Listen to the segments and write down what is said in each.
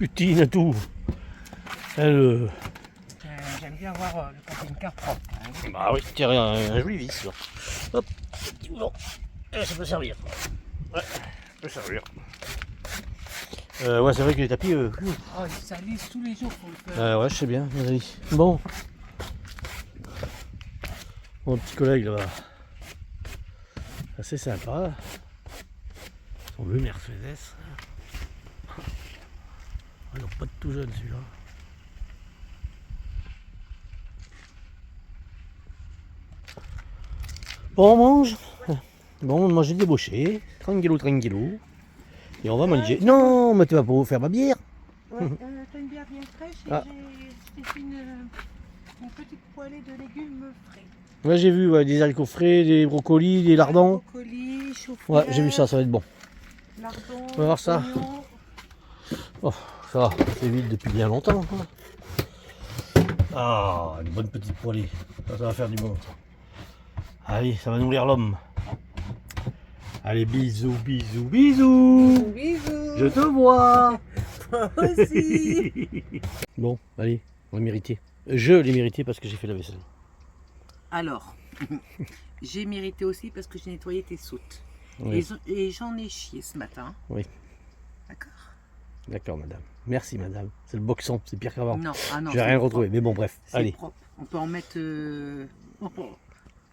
poutine et tout. Elle, J'aime bien voir le camping-car propre. Hein. bah oui, tiens, un joli vis là. Hop, bon, ça peut servir. Ouais, ça peut servir. Ouais, c'est vrai que les tapis. Oh, ça lisse tous les jours, faut le faire. Ouais, je sais bien, vas-y. Bon. Mon petit collègue là-bas. Assez sympa. Son bleu Mercedes. Ah non, pas de tout jeune celui-là. Bon, on mange. Bon, on mange des débauchés. Tranquillou, tranquillou. Et on va manger. Non, mais tu vas pas faire ma bière. Ouais, t'as une bière bien fraîche et Ah. j'ai fait une petite poêlée de légumes frais. Ouais, j'ai vu ouais, des haricots frais, des brocolis, des lardons. Brocoli, chou-fleur. Ouais, j'ai vu ça, ça va être bon. Lardons, On va voir ça. oignons. Oh, ça va, c'est vide depuis bien longtemps. Hein. Ah, une bonne petite poêlée. Ça va faire du bon. Allez, ça va nourrir l'homme. Allez, bisous, bisous, bisous. Bisous. Je te vois. Toi aussi. Bon, allez, on va mériter. Je l'ai mérité parce que j'ai fait la vaisselle. Alors, j'ai mérité aussi parce que j'ai nettoyé tes soutes. Oui. Et j'en ai chié ce matin. Oui. D'accord. D'accord, madame. Merci, madame. C'est le boxon, c'est pire qu'avant. Non, ah non. Je vais c'est rien propre. retrouver, mais bon, bref. C'est Allez. propre. On peut en mettre.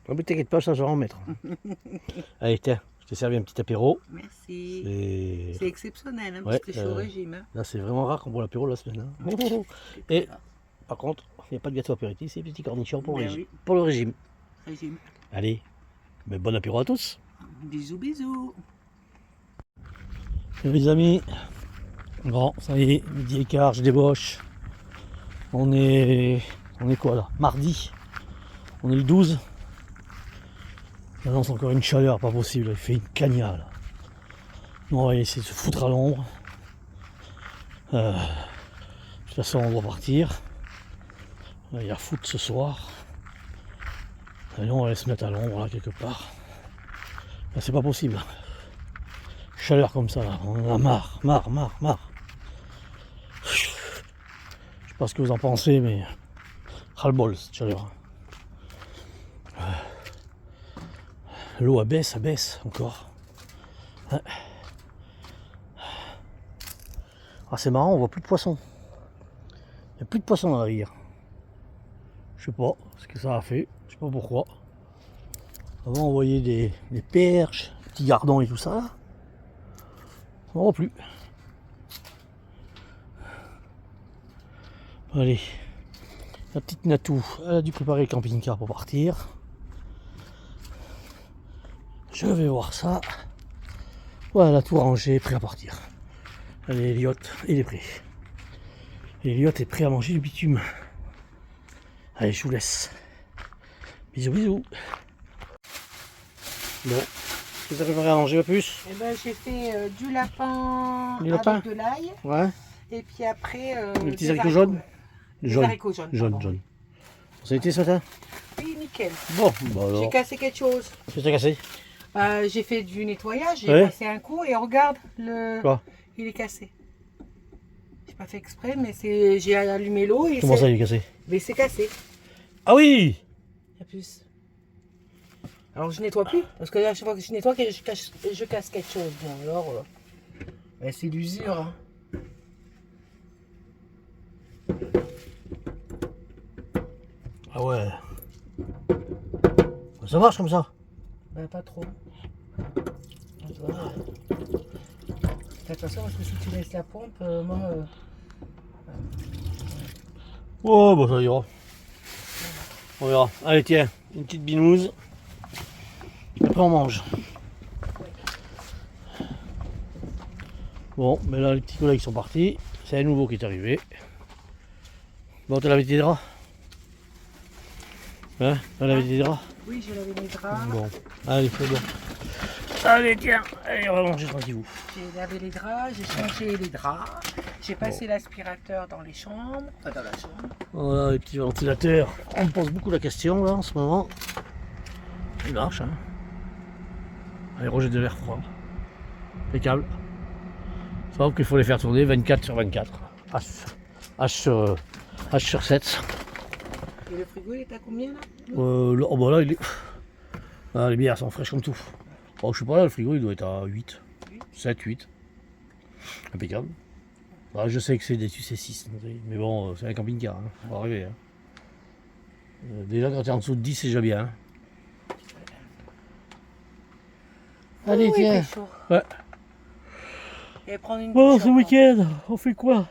Oh, mais t'inquiète pas, ça, je vais en mettre. Allez, tiens, je t'ai servi un petit apéro. Merci. Et C'est exceptionnel, hein, Ouais, parce que je suis au régime. Hein. là, c'est vraiment rare qu'on boit l'apéro la semaine. Hein. Et par contre, il n'y a pas de gâteau apéritif, c'est petits cornichons pour, Ben le régime. oui. Pour le régime. Régime. Allez, mais bon apéro à tous. Bisous, bisous. Les amis, bon, ça y est, midi et quart, je débauche. On est quoi là? Mardi. On est le 12. Ça lance encore une chaleur, pas possible. Il fait une cagna là. Nous, on va essayer de se foutre à l'ombre. De toute façon, on doit partir. Il y a foot ce soir. Et nous, on va aller se mettre à l'ombre là quelque part. Là, c'est pas possible. Chaleur comme ça, là. On en a marre. Je sais pas ce que vous en pensez, mais ras-le-bol cette chaleur. L'eau abaisse encore. Ouais. Ah, c'est marrant, on voit plus de poissons. Il n'y a plus de poissons dans la rivière. Je sais pas ce que ça a fait, je sais pas pourquoi. Avant on voyait des perches, des petits gardons et tout ça. On voit plus. Allez, la petite Natou, elle a dû préparer le camping-car pour partir. Je vais voir ça. Voilà, tout rangé, prêt à partir. Allez, Elliot, il est prêt. Elliot est prêt à manger du bitume. Allez, je vous laisse. Bisous, bisous. Bon, qu'est-ce que tu as préparé à manger, plus? Eh ben, j'ai fait du lapin Du lapin avec de l'ail. Ouais. Et puis après. Les petits des haricots jaunes? Des haricots jaunes. pardon. Jaune. Ça a été ce matin? Oui, nickel. Bon, bah alors. J'ai cassé quelque chose. Qu'est-ce que t'as cassé? J'ai fait du nettoyage, j'ai Ouais. passé un coup et regarde, Quoi? il est cassé. J'ai pas fait exprès, mais j'ai allumé l'eau et Comment ça, il est cassé? mais c'est cassé. Ah oui! Il y a plus. Alors je nettoie plus, parce que là, chaque fois que je nettoie, je casse quelque chose. Bon, alors, ben, c'est l'usure. Hein. Ah ouais. Ça marche comme ça? Ben, pas trop. De toute façon, parce que si tu laisses la pompe, moi. Oh, bah ça ira. On verra. Allez, tiens, une petite binouse. Après, on mange. Bon, mais là, les petits collègues sont partis. C'est un nouveau qui est arrivé. Bon, t'as lavé tes draps? Hein? T'as lavé tes draps? Oui, j'ai lavé mes draps. Bon, allez, c'est bon. Allez, tiens, allez, on va manger tranquillou. J'ai lavé les draps, j'ai changé les draps, j'ai passé l'aspirateur dans les chambres, enfin dans la chambre. Voilà, les petits ventilateurs. On me pose beaucoup la question, là, en ce moment. Il marche, hein. Allez, rejet de l'air froid. Impeccable. Sauf qu'il faut les faire tourner 24 sur 24. H sur 7. Et le frigo, il est à combien là? Oh bah là, il est... Ah, les bières sont fraîches comme tout. Oh, je sais pas, là, le frigo, il doit être à 8. 7, 8. Impeccable. Ah, je sais que c'est des UC6, mais bon, c'est un camping-car, hein. On va arriver. Hein. Déjà, quand tu es en dessous de 10, c'est déjà bien. Hein. Allez, Oh, tiens. il fait chaud. Ouais. Et prendre une Bon, douche ce encore. week-end, on fait quoi?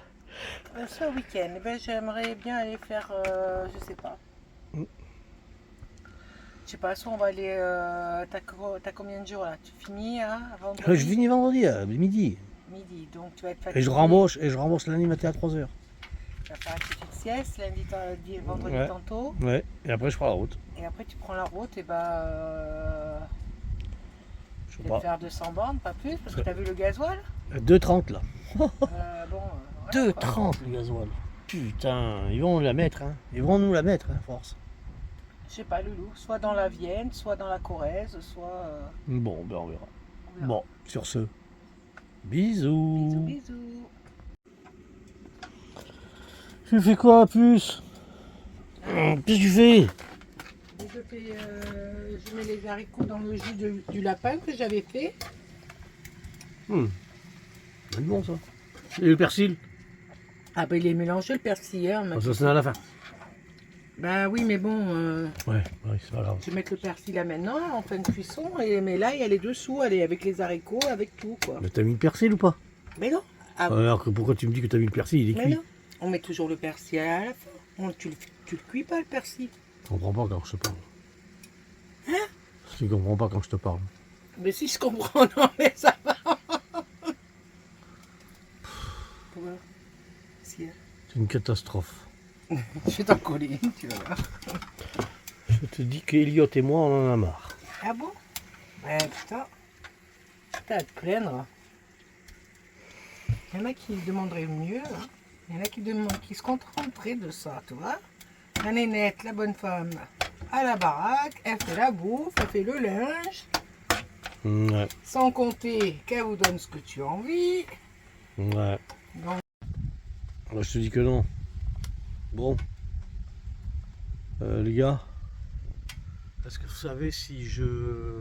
Ce week-end, eh ben, j'aimerais bien aller faire, je sais pas. Je sais pas, soit on va aller, t'as combien de jours là? Tu finis à vendredi? Je finis vendredi, à midi. Midi, donc tu vas être fatigué. Et je rembourse lundi matin à 3h. Tu vas faire une petite sieste, vendredi Ouais. tantôt. Ouais, et après je prends la route. Et après tu prends la route et Je sais peut-être pas. faire 200 bornes, pas plus, parce que t'as vu le gasoil. 2,30 là. Bon, voilà, quoi. 2,30 le gasoil. Putain, ils vont la mettre, hein. Ils vont nous la mettre, hein, force. Je sais pas, Loulou, soit dans la Vienne, soit dans la Corrèze, soit. Bon, ben on verra. On verra. Bon, sur ce, bisous. Bisous, bisous. Tu fais quoi, puce? Qu'est-ce que tu fais? Je mets les haricots dans le jus du lapin que j'avais fait. C'est bon ça. Et le persil? Ah ben il est mélangé le persil, hein. Ça c'est à la fin. Bah oui, mais bon, Ouais, c'est pas grave. je vais mettre le persil là maintenant, en fin de cuisson, mais là il y a les dessous, elle est avec les haricots, avec tout quoi. Mais t'as mis le persil ou pas? Mais non. Ah, Alors que pourquoi tu me dis que t'as mis le persil? Il est mais cuit. non. On met toujours le persil à la fin. Tu le cuis pas le persil. Je comprends pas quand je te parle. Hein? Tu comprends pas quand je te parle. Mais si je comprends, non mais ça va. Pourquoi? Si, C'est une catastrophe. je vais t'en coller une, tu vas voir. Je te dis qu'Eliott et moi on en a marre. Ah bon? Ouais, putain. T'as à te plaindre. Il y en a qui demanderaient mieux. Hein. Il y en a qui se contenteraient de ça, tu vois. La nénette, la bonne femme, à la baraque, elle fait la bouffe, elle fait le linge. Ouais. Sans compter qu'elle vous donne ce que tu as envie. Ouais. Donc, Moi je te dis que non. Bon. Les gars. Est-ce que vous savez si je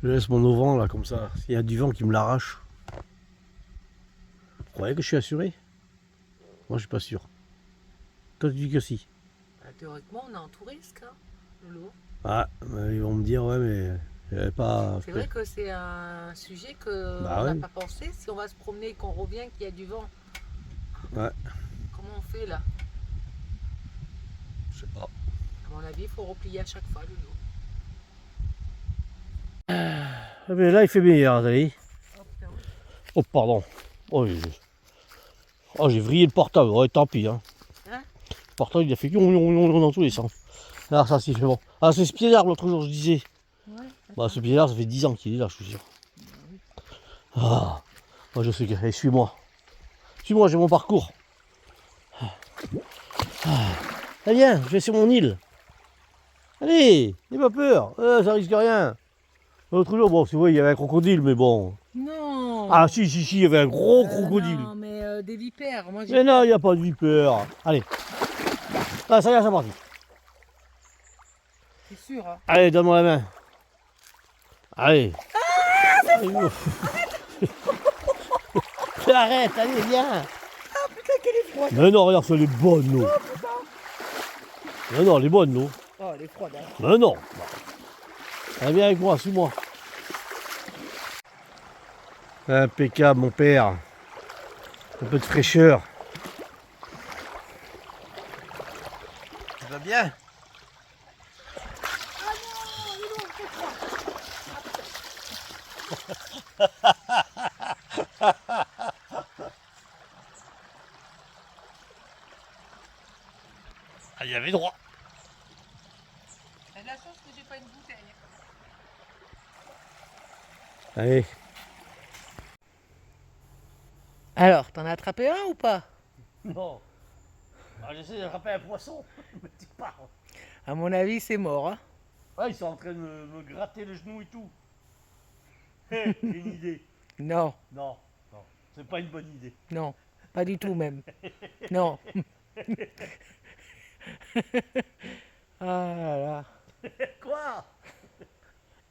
laisse mon auvent là comme ça, s'il y a du vent qui me l'arrache? Vous croyez que je suis assuré? Moi je suis pas sûr. Toi tu dis que si. théoriquement, on est en tout risque, hein, Lolo. Ah, ils vont me dire ouais mais j'avais pas. C'est vrai que c'est un sujet que Bah on n'a ouais. pas pensé. Si on va se promener et qu'on revient, qu'il y a du vent, Ouais. comment on fait là? Je sais pas. À mon avis, il faut replier à chaque fois, Lolo. Ah, mais là il fait meilleur, allez. Oh putain, oui. Oh pardon. Oh, j'ai vrillé le portable, ouais, tant pis. Hein. Hein? Le portable il a fait dans tous les sens. Alors ça c'est fait bon. Ah c'est ce pied d'arbre l'autre jour je disais. Ouais. Bah ce pied d'arbre ça fait 10 ans qu'il est là je suis sûr. Ah, moi je sais que. Allez, suis-moi. Suis-moi, j'ai mon parcours. Allez viens, je vais sur mon île. Allez, n'aie pas peur, ça risque rien. L'autre jour, bon c'est vrai, il y avait un crocodile, mais bon. Non. Ah si, il y avait un gros crocodile. Non, mais des vipères. Moi, Mais non, il n'y a pas de vipère. Allez. Ah, ça y est, c'est parti. C'est sûr. Hein. Allez, donne-moi la main. Allez. Arrête, allez, viens. Ah putain, qu'elle est froide. Mais non, regarde, elle est bonne, l'eau. Mais non, elle est bonne, l'eau. Oh, elle est froide. Hein. Mais non. Allez, viens avec moi, suis-moi. Impeccable, mon père. Un peu de fraîcheur. Tu vas bien? Ah, il y avait droit. T'as de la chance que j'ai pas une bouteille. Allez. Alors, t'en as attrapé un ou pas? Non. Ah, j'essaie d'attraper un poisson. Mais tu parles. À mon avis, c'est mort. Hein. Ouais, ils sont en train de me gratter le genou et tout. Hé, une idée. Non, Non, non. C'est pas une bonne idée. non. Pas du tout même. Non. Ah là là. Quoi?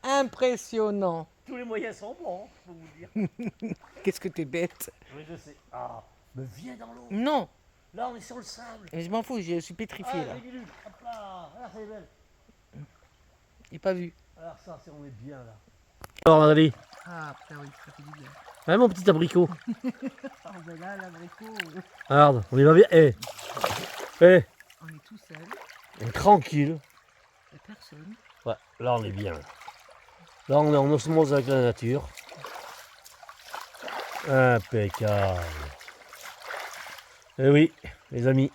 Impressionnant. Tous les moyens sont bons, je peux vous dire. Qu'est-ce que t'es bête. Oui, je sais. Ah, mais viens dans l'eau. Non. Là, on est sur le sable. Mais je m'en fous, je suis pétrifié là. les guilus. Hop là. Regarde, c'est belle. J'ai pas vu. Alors ça, on est bien là. Alors, Nathalie. Ah putain oui, ça fait du bien. Ouais, mon petit abricot. Ah ben là, l'abricot, Regarde, on y va bien. Eh. Eh. on est tout seul, On est tranquille. y a personne. Ouais, là, on est bien. Là, on est en osmose avec la nature. Impeccable. Eh oui, les amis.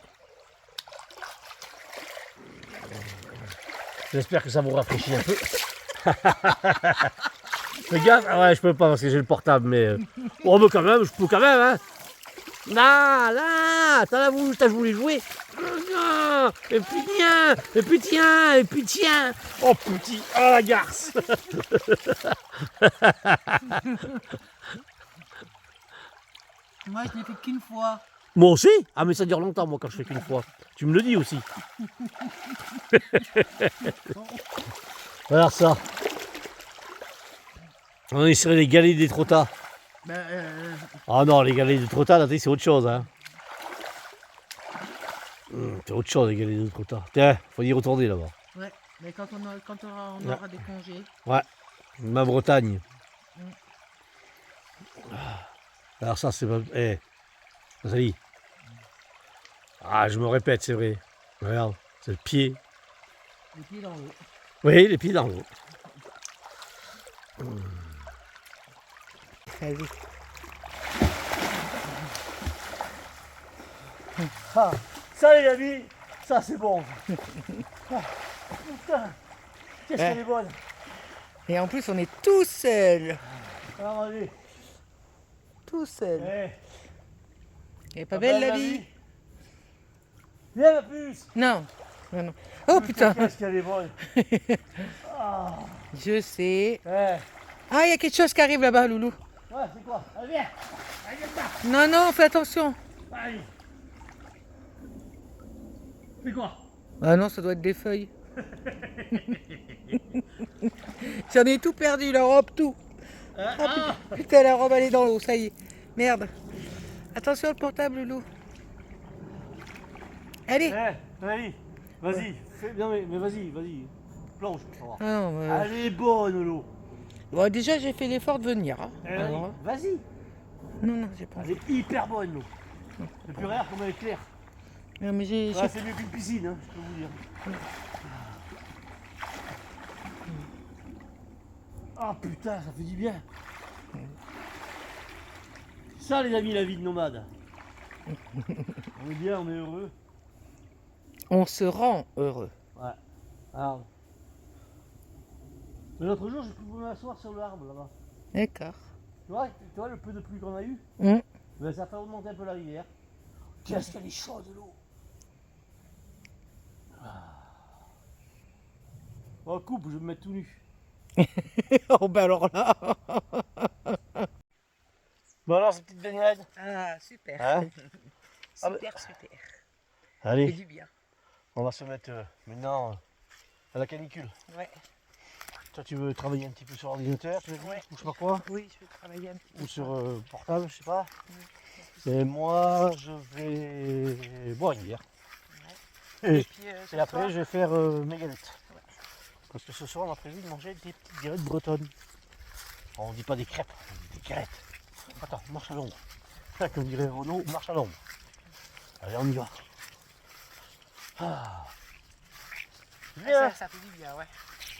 J'espère que ça vous rafraîchit un peu. Fais gaffe, ah ouais, je peux pas parce que j'ai le portable, mais. Oh, mais quand même, je peux quand même, hein. Là, t'as voulu jouer. Non, et puis tiens, et puis tiens, et puis tiens. Oh, petit, ah la garce. Moi, je n'ai fait qu'une fois. Moi aussi? Ah, mais ça dure longtemps, moi, quand je fais qu'une fois. Tu me le dis aussi. Alors ça. On est sur les galets des trottas. Ah non, les galets des trottas, là, c'est autre chose. Hein. C'est autre chose, les galets des trottas. Tiens, faut y retourner là-bas. Ouais, mais quand on aura des congés. Ouais, ma Bretagne. Alors ça, c'est pas... Eh, Nathalie. Ah, je me répète, c'est vrai. Regarde, c'est le pied. Les pieds dans l'eau. Oui, les pieds dans l'eau. Vas-y. Ah, ça les amis, ça c'est bon. Ah, putain, qu'est-ce qu'elle est bonne. Et en plus, on est tout seul. Alors, allez. Tout seul. Eh, Elle est pas belle la vie? Viens ma puce. Non. Non, non. Oh putain. Qu'est-ce qu'elle est bonne. Je sais. Eh, Ah, il y a quelque chose qui arrive là-bas, Loulou. ouais, c'est quoi? Allez, viens. Allez, viens là. Non, non, fais attention. Allez. Fais quoi? Ah non, ça doit être des feuilles. J'en ai tout perdu, la robe, tout. Ah, putain, la robe, elle est dans l'eau, ça y est. Merde. Attention le portable, Loulou. Allez. Eh, allez, vas-y. Non, mais vas-y. Plonge, on va voir. Ah non, Elle est bonne, l'eau. bon, déjà, j'ai fait l'effort de venir. Hein. Eh, Alors, hein. vas-y. Non, non, j'ai pas Elle envie. est hyper bonne, l'eau. C'est plus rare comme elle est claire. Non, mais j'ai... Ouais, c'est mieux qu'une piscine, hein, je peux vous dire. Ah putain, ça fait du bien. Ça les amis, la vie de nomade. On est bien, on est heureux. On se rend heureux. Ouais. Alors. Mais l'autre jour, j'ai pu m'asseoir sur l'arbre là-bas. D'accord. Tu vois le peu de pluie qu'on a eu, ben, ça fait remonter un peu la rivière. Qu'est-ce qu'elle est chaude l'eau. Oh coupe, je vais me mettre tout nu. Oh, bah alors là. Bon alors, cette petite baignade. Ah, super. Hein? Super, super. Ça fait Allez, du bien. on va se mettre maintenant à la canicule. Ouais. Toi, tu veux travailler un petit peu sur l'ordinateur, tu veux dire, ou je sais pas quoi, Oui, je vais travailler un petit peu. ou sur portable, je sais pas. Et moi, je vais boire une bière. Et, puis, et après, je vais faire mes galettes. Parce que ce soir, on a prévu de manger des petites galettes bretonnes. Alors, on dit pas des crêpes, on dit des galettes. Attends, marche à l'ombre. Comme dirait Renaud, marche à l'ombre. Allez, on y va. Ah. Bien. Ça fait du bien, ouais.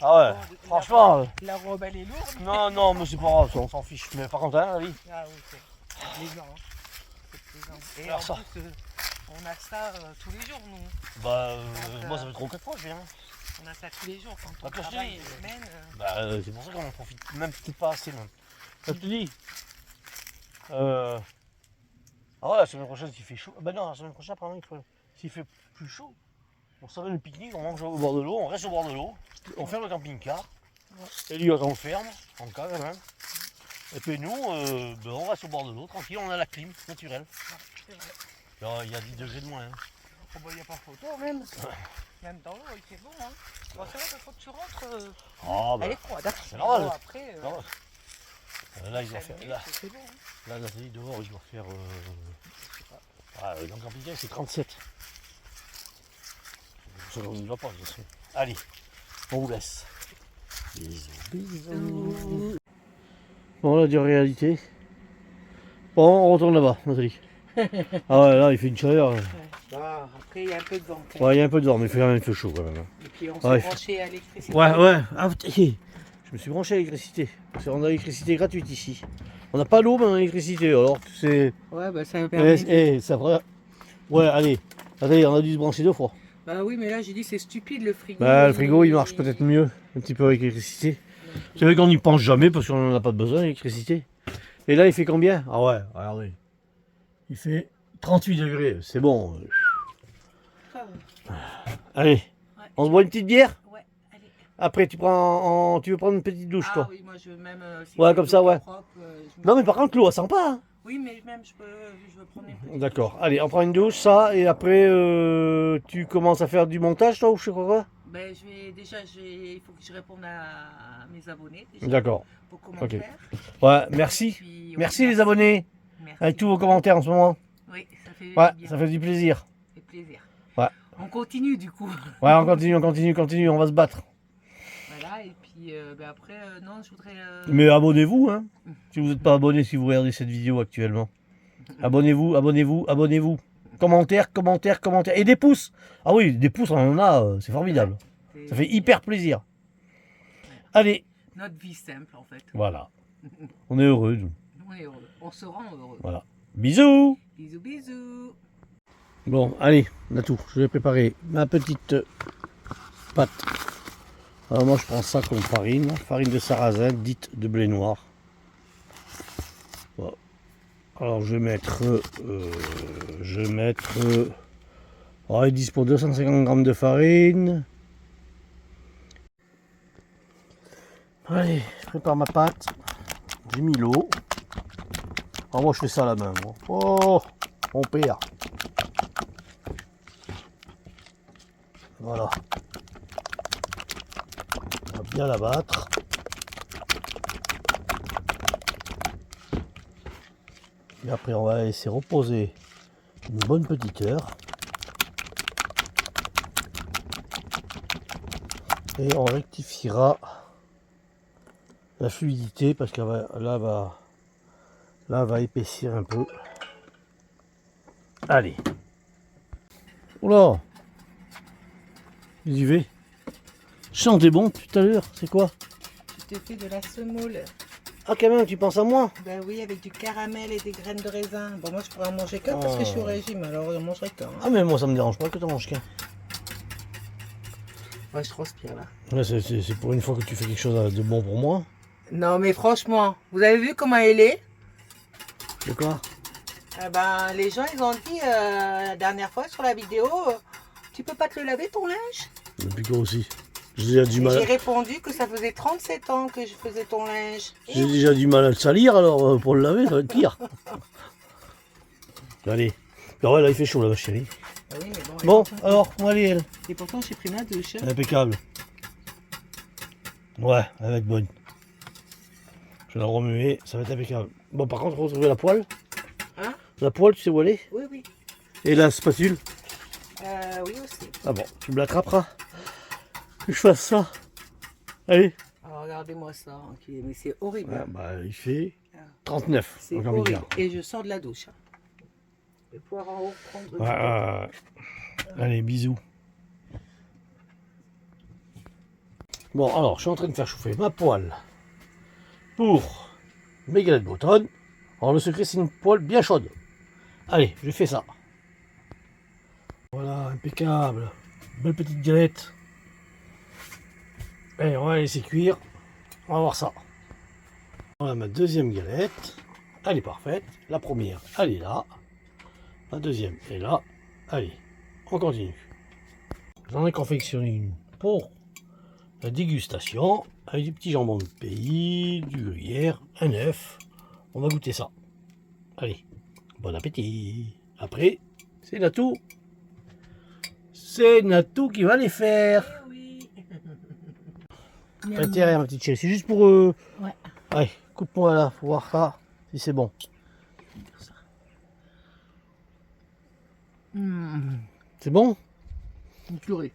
Ah ouais, Bon, franchement. La robe, elle est lourde. Non, mais c'est pas grave, on s'en fiche. Mais par contre, hein, oui. Ah oui, c'est plaisant. Hein. C'est plaisant. Et Alors en ça. plus, on a ça tous les jours, nous. Bah, moi, ça fait 3 ou 4 fois que je viens. On a ça tous les jours. Quand on Bah, que je te travaille dis. une semaine. Bah, c'est pour ça qu'on en profite même peut-être pas assez, même. Ça te dit. Ah ouais, la semaine prochaine, s'il fait chaud. Bah non, la semaine prochaine, apparemment, s'il fait plus chaud, on s'amène le pique-nique, on mange au bord de l'eau, on reste au bord de l'eau, on ferme le camping-car. Et lui, on le ferme, en cas quand même. Et puis nous, ben, on reste au bord de l'eau, tranquille, on a la clim naturelle. C'est vrai. Alors, il y a 10 degrés de moins. Hein. Oh, bah, il n'y a pas photo même. Même dans l'eau, il fait bon. Hein. Bon, c'est vrai que quand tu rentres, Ah, elle bah, est froide. Hein. c'est normal. Bon, après, Là, il doit faire. Là, c'est bon. Hein. là, Nathalie, dehors, il doit faire. Dans le camping, c'est 37. Ça, on n'y va pas, bien sûr. Allez, on vous laisse. Bisous, bisous. Bon, là, de réalité. Bon, on retourne là-bas, Nathalie. Ah ouais, là, il fait une chaleur. Ouais. Bon, après, il y a un peu de vent. Ouais, il y a un peu de vent, mais il fait quand même un peu chaud quand même. Et puis, on Ouais, s'est branché à l'électricité. Ouais. Ah, je me suis branché à l'électricité. Parce qu'on a l'électricité gratuite ici. On n'a pas l'eau, mais on a l'électricité. Alors que c'est. Ouais, bah ça me permet. Ça fera. Ouais, allez. Attendez, on a dû se brancher 2 fois. Bah oui, mais là, j'ai dit, c'est stupide le frigo. Bah, le frigo, il marche peut-être mieux. Un petit peu avec l'électricité. C'est vrai qu'on n'y pense jamais parce qu'on n'en a pas besoin d'électricité. Et là, il fait combien? Ah ouais, regardez. Il fait 38 degrés. C'est bon. Allez, Ouais. on se boit une petite bière? Ouais, allez. Après, tu veux prendre une petite douche, toi? Ah oui, moi, je veux même. Si Ouais, c'est comme de ça, l'eau ouais. propre, Non, mais par contre, l'eau, elle sent pas. Hein. Oui, mais même, je veux prendre une petite. D'accord. Allez, on prend une douche, ça, et après, tu commences à faire du montage, toi, ou je sais pas quoi? Ben, il faut que je réponde à mes abonnés. Déjà, D'accord. pour commentaires. Ouais, merci. Puis, Merci les abonnés. Merci. Avec tous vos commentaires en ce moment. Oui, ça fait Ouais, bien. ça fait du plaisir. Ça fait plaisir. Ouais. On continue du coup. Ouais, on continue, on va se battre. Voilà, et puis ben après, non, je voudrais. Mais abonnez-vous, hein. Si vous n'êtes pas abonné, si vous regardez cette vidéo actuellement. Abonnez-vous. Commentaires. Et des pouces. Ah oui, des pouces, on en a, c'est formidable. Ça fait hyper plaisir. Allez. Notre vie simple en fait. Voilà. On est heureux, nous. On est heureux. On se rend heureux. Voilà. Bisous. Bisous, bisous. Bon, allez, on a tout. Je vais préparer ma petite pâte. Alors moi, je prends ça comme farine. Farine de sarrasin, dite de blé noir. Bon. Alors, je vais mettre... oh, ils disent pour 250 grammes de farine. Allez, je prépare ma pâte. J'ai mis l'eau. Alors moi, je fais ça à la main. Moi. Oh, mon père. Voilà. On va bien la battre. Et après, on va la laisser reposer une bonne petite heure. Et on rectifiera la fluidité parce qu'elle va, là, va épaissir un peu. Allez. Oula. J'y vais. Chantez bon tout à l'heure, c'est quoi? Je te fais de la semoule. Ah quand même, tu penses à moi? Ben oui, avec du caramel et des graines de raisin. Bon, moi je pourrais en manger qu'un parce que je suis au régime, alors j'en mangerai qu'un. Ah mais moi ça me dérange pas que tu en manges qu'un. Ouais, je transpire là. Là c'est pour une fois que tu fais quelque chose de bon pour moi. Non mais franchement, vous avez vu comment elle est? De quoi? Eh ben, les gens ils ont dit la dernière fois sur la vidéo, tu peux pas te le laver ton linge? Depuis quand aussi? J'ai déjà du Et mal. j'ai répondu que ça faisait 37 ans que je faisais ton linge. J'ai déjà du mal à le salir, alors pour le laver, ça va être pire. Allez. Alors ouais, là il fait chaud là, ma chérie. Ah oui, mais bon, Bon, alors, on va aller elle. et pourtant j'ai pris ma douche. Impeccable. Ouais, elle va être bonne. Je vais la remuer, ça va être impeccable. Bon, par contre, retrouver la poêle. Hein? La poêle, tu sais où elle est? Oui, oui. Et la spatule? Oui aussi. Ah bon, tu me l'attraperas. Que je fasse ça. Allez. Alors regardez-moi ça, mais c'est horrible. Ouais, bah, il fait 39. C'est j'ai envie de horrible. dire. Et je sors de la douche. Je vais pouvoir en haut prendre. Ouais, allez, bisous. Bon, alors, je suis en train de faire chauffer ma poêle pour mes galettes bretonnes. Alors, le secret, c'est une poêle bien chaude. Allez, je fais ça. Voilà, impeccable. Belle petite galette. Allez, on va la laisser cuire. On va voir ça. Voilà ma deuxième galette. Elle est parfaite. La première, elle est là. La deuxième est là. Allez, on continue. J'en ai confectionné une pour la dégustation avec du petit jambon de pays, du gruyère, un œuf. On va goûter ça. Allez, bon appétit. Après, c'est Natou. C'est Natou qui va les faire. Oui. Intérêt, ma petite chérie. C'est juste pour... Ouais. Allez, coupe-moi là, pour voir ça, si c'est bon. C'est bon? Une purée.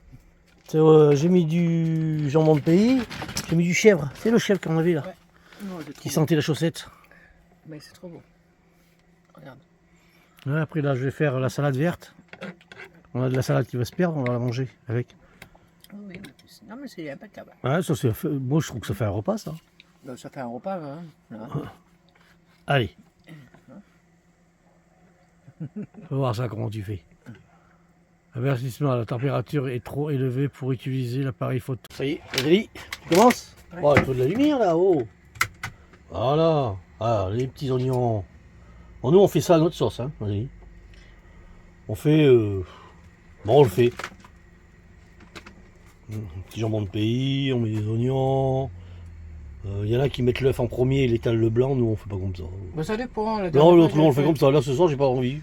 J'ai mis du jambon de pays, j'ai mis du chèvre. C'est le chèvre qu'on avait là, Ouais. Non, qui sentait la chaussette. Mais c'est trop bon. Regarde. Ouais, après là, je vais faire la salade verte. On a de la salade qui va se perdre, on va la manger avec. Oh oui, mais non, mais c'est impeccable. Ouais, ça, moi je trouve que ça fait un repas ça. Ça fait un repas, hein. Là. Allez. On va voir ça comment tu fais. Avertissement, la température est trop élevée pour utiliser l'appareil photo. Ça y est, Adélie, tu commences? Ouais. Oh, il faut de la lumière là-haut. Voilà. Ah, les petits oignons. Bon, nous on fait ça à notre sauce, hein, Adélie. On fait... Bon, on le fait. Un petit jambon de pays, on met des oignons. Il y en a qui mettent l'œuf en premier et l'étalent le blanc, nous on fait pas comme ça. Bah, ça dépend. Non, l'autre nous on le fait comme ça. Là ce soir j'ai pas envie.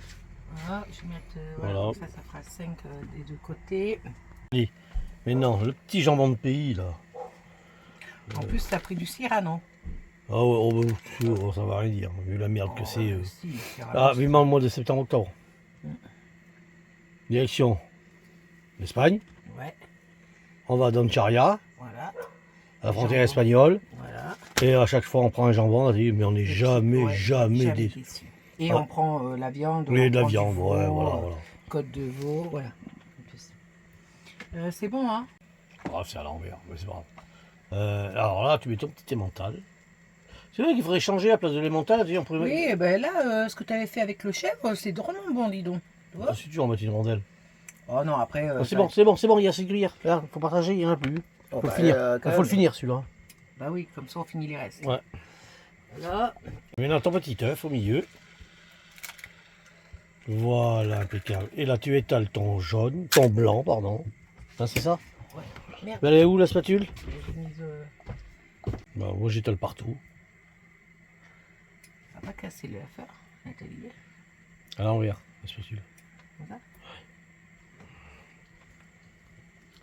Voilà, je vais mettre. Voilà. Comme ça fera 5 des deux côtés. Allez, maintenant le petit jambon de pays là. En plus, t'as pris du Cyrano. Ah ouais, oh, bah, sûr, ça va rien dire, vu la merde que c'est. Si, Cyrano, Ah, vivement le mois de septembre-octobre. Direction l'Espagne. Ouais, On va dans Charia, voilà. à la frontière espagnole. Voilà. Et à chaque fois on prend un jambon, mais on n'est jamais, Ouais, jamais des. déçu. Et Ah. on prend la viande. Oui, on de la prend du viande, veau, ouais, voilà. Côte de veau, voilà. C'est bon, hein? Ah, c'est à l'envers, mais c'est pas grave. Alors là, tu mets ton petit emmental. C'est vrai qu'il faudrait changer à place de l'emmental. Tu sais, on pourrait... Oui, et ben là, ce que tu avais fait avec le chèvre, c'est drôlement bon, dis donc. Tu vois? Ah, si tu veux en mettre une rondelle. Oh non, après. Ah, c'est bon, c'est bon, c'est bon, il y a 6 cuillères. Là, faut partager, il n'y en a plus. Oh, Faut bah, le finir. quand Faut le même. finir celui-là. Bah oui, comme ça on finit les restes. Ouais. Là, Maintenant, ton petit œuf au milieu. Voilà, impeccable. Et là, tu étales ton jaune, ton blanc, pardon. Hein, c'est ça? ouais. Merde, Elle est où la spatule? j'ai mis. Bah, moi, j'étale partout. Ça va pas casser l'œuf, hein, Nathalie. À l'envers, la spatule. Comme ça.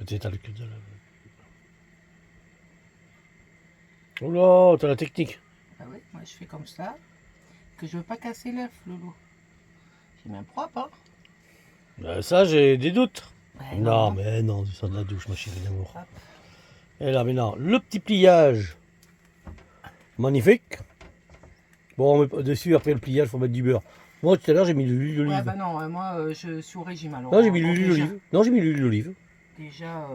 Tu étales que de la... Oh là, t'as la technique. Ah oui, moi je fais comme ça. Que je veux pas casser l'œuf, Loulou. C'est même propre, hein. Ça, j'ai des doutes. Ouais, Non, mais non, c'est ça de la douche, ma chérie d'amour. Hop. Et là, maintenant, le petit pliage. Magnifique. Bon, on met dessus, après le pliage, il faut mettre du beurre. Moi, tout à l'heure, j'ai mis de l'huile d'olive. Ouais, bah non, moi je suis au régime alors. Non, j'ai mis de Donc, l'huile d'olive. Non, j'ai mis de l'huile d'olive. Déjà,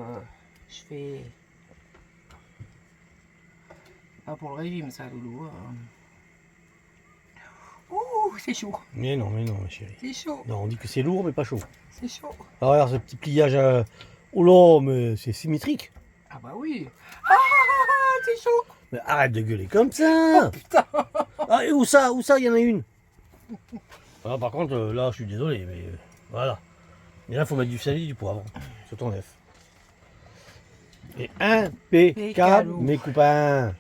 je fais. Pas pour le régime, ça, Loulou. Ouh, c'est chaud. Mais non, ma chérie. C'est chaud. Non, on dit que c'est lourd, mais pas chaud. C'est chaud. Alors, regarde, ce petit pliage. Oh là, mais c'est symétrique. Ah bah oui. Ah, c'est chaud. Mais arrête de gueuler comme ça. Putain. Ah, et où ça, il y en a une. Alors, par contre, là, je suis désolé, mais voilà. Mais là, il faut mettre du sel et du poivre sur ton œuf. Et impeccable, mes copains.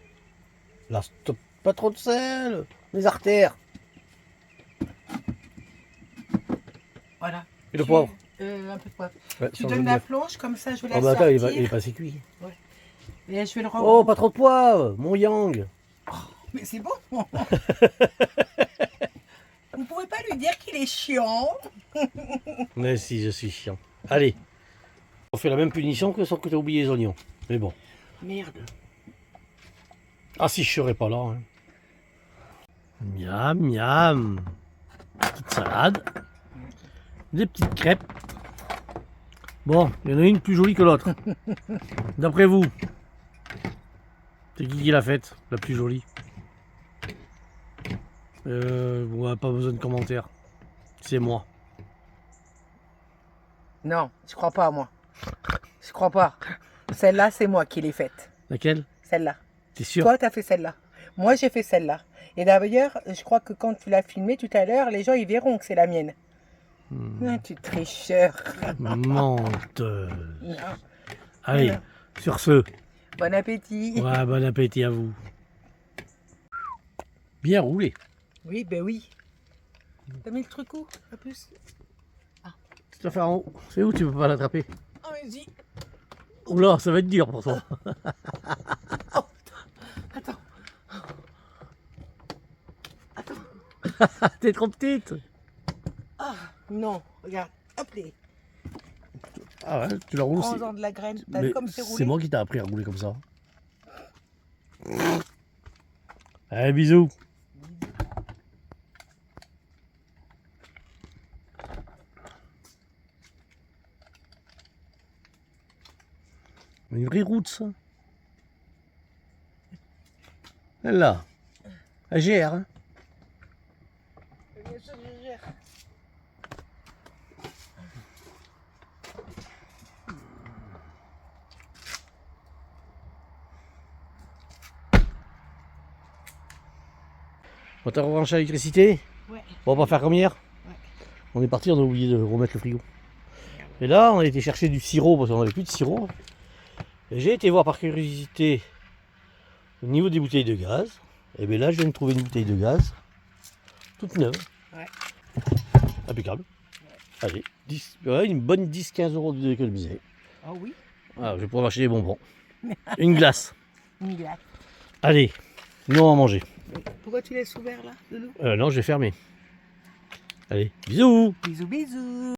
Là, stop, pas trop de sel. Les artères. Voilà. Et le poivre. Un peu de poivre. Ouais, Tu sur le donnes jaune la d'œuf. planche, comme ça je vais la Oh, bah attends, sortir. il est pas assez cuit. Et je vais le Oh, pas trop de poivre, mon yang. Mais c'est bon. Vous pouvez pas lui dire qu'il est chiant. Mais si, je suis chiant. Allez. On fait la même punition que sans que tu as oublié les oignons. Mais bon. Merde. Ah, si je serais pas là. Hein. Miam, miam. Petite salade. Des petites crêpes. Bon, il y en a une plus jolie que l'autre. D'après vous, c'est qui l'a faite, la plus jolie? Ouais, pas besoin de commentaires. C'est moi. Non, je crois pas, moi. Je crois pas. Celle-là, c'est moi qui l'ai faite. Laquelle? Celle-là. T'es sûr? Toi, t'as fait celle-là. Moi, j'ai fait celle-là. Et d'ailleurs, je crois que quand tu l'as filmé tout à l'heure, les gens, ils verront que c'est la mienne. Ah, tu tricheur. Menteuse. Non. Allez, Non. sur ce, Bon appétit. ouais, bon appétit à vous. Bien roulé. Oui, ben oui. T'as mis le truc où, la puce? Tu dois faire en haut. C'est où tu peux pas l'attraper? Oh, vas-y. Oula, ça va être dur pour toi. Attends. T'es trop petite. Ah, non, regarde. Hop, les Ah ouais, tu la roules aussi. prends-en de la graine. T'as Mais vu comme c'est roulé? c'est moi qui t'ai appris à rouler comme ça. Allez, bisous. Une vraie route, ça. Là. Elle gère, hein. Bien sûr, je gère. On t'a rebranché à l'électricité. Ouais. Bon, on va faire comme hier. Ouais. On est parti, on a oublié de remettre le frigo. Et là, on a été chercher du sirop parce qu'on n'avait plus de sirop. Et j'ai été voir par curiosité au niveau des bouteilles de gaz. Et bien là, je viens de trouver une bouteille de gaz toute neuve. Ouais. Impeccable. Allez, 10, ouais, une bonne 10-15 euros d'économiser. Ah oui, Ah, je vais pouvoir acheter des bonbons. Une glace. une glace. Allez, nous on va manger. Pourquoi tu laisses ouvert là, Loulou? Non, je vais fermer. Allez, bisous. Bisous, bisous.